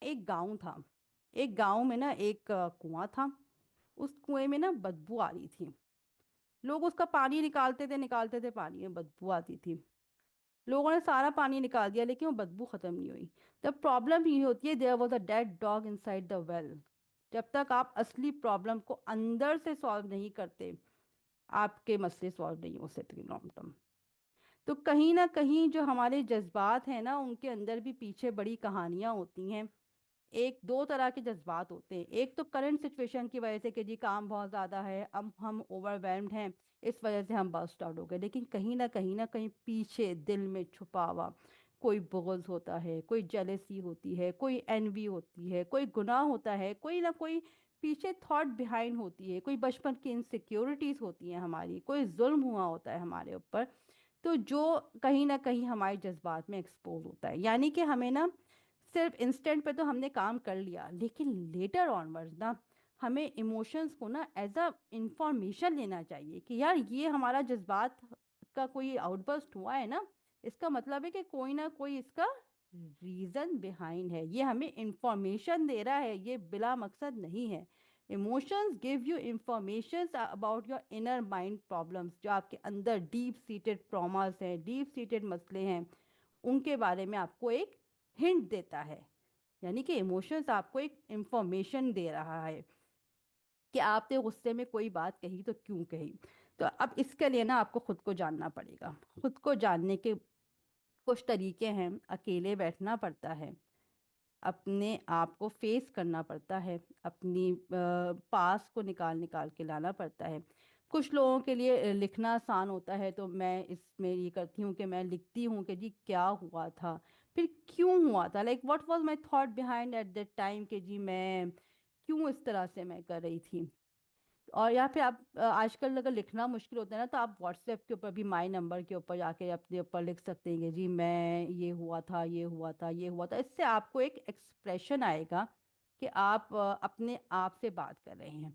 एक गांव था। एक गांव में ना एक कुआं था। उस कुएं में ना बदबू आ रही थी। लोग उसका पानी निकालते थे, पानी में बदबू आती थी। लोगों ने सारा पानी निकाल दिया लेकिन वो बदबू खत्म नहीं हुई। द प्रॉब्लम ये होती है, there was a dead dog inside the well. जब तक आप असली प्रॉब्लम को अंदर से सॉल्व नहीं करते, आपके मसले सॉल्व नहीं हो सकते लॉन्ग टर्म। तो कहीं ना कहीं जो हमारे जज्बात हैं ना, उनके अंदर भी पीछे बड़ी कहानियां होती हैं। एक दो तरह के जज्बात होते हैं। एक तो करंट सिचुएशन की वजह से कि जी काम बहुत ज़्यादा है, अब हम ओवरवेल्म्ड हैं, इस वजह से हम बर्स्ट आउट हो गए। लेकिन कहीं ना कहीं पीछे दिल में छुपा हुआ कोई बुग़्ज़ होता है, कोई जेलेसी होती है, कोई एनवी होती है, कोई गुनाह होता है, कोई ना कोई पीछे थॉट बिहाइंड होती है, कोई बचपन की इनसिक्योरिटीज़ होती हैं हमारी, कोई जुल्म हुआ होता है हमारे ऊपर। तो जो कहीं ना कहीं हमारे जज्बात में एक्सपोज होता है, यानी कि हमें ना सिर्फ इंस्टेंट पे तो हमने काम कर लिया, लेकिन लेटर ऑनवर्ड्स ना हमें इमोशंस को ना एज अ इंफॉर्मेशन लेना चाहिए कि यार ये हमारा जज्बात का कोई आउटबर्स्ट हुआ है ना, इसका मतलब है कि कोई ना कोई इसका रीजन बिहाइंड है, ये हमें इंफॉर्मेशन दे रहा है, ये बिला मकसद नहीं है। Emotions give you information about your inner mind problems, जो आपके अंदर डीप सीटेड ट्रॉमास हैं, डीप सीटेड मसले हैं, उनके बारे में आपको एक हिंट देता है। यानी कि इमोशंस आपको एक इंफॉर्मेशन दे रहा है कि आपने गुस्से में कोई बात कही तो क्यों कही। तो अब इसके लिए ना आपको खुद को जानना पड़ेगा। खुद को जानने के कुछ तरीके हैं। अकेले बैठना पड़ता है, अपने आप को फेस करना पड़ता है, अपनी पास को निकाल निकाल के लाना पड़ता है। कुछ लोगों के लिए लिखना आसान होता है, तो मैं इसमें ये करती हूँ कि मैं लिखती हूँ कि जी क्या हुआ था, फिर क्यों हुआ था, like what was my thought behind at that time, कि जी मैं क्यों इस तरह से मैं कर रही थी। और या फिर आप आजकल अगर लिखना मुश्किल होता है ना, तो आप व्हाट्सएप के ऊपर भी माई नंबर के ऊपर जाके अपने ऊपर लिख सकते हैं कि जी मैं ये हुआ था, ये हुआ था, ये हुआ था। इससे आपको एक एक्सप्रेशन आएगा कि आप अपने आप से बात कर रहे हैं।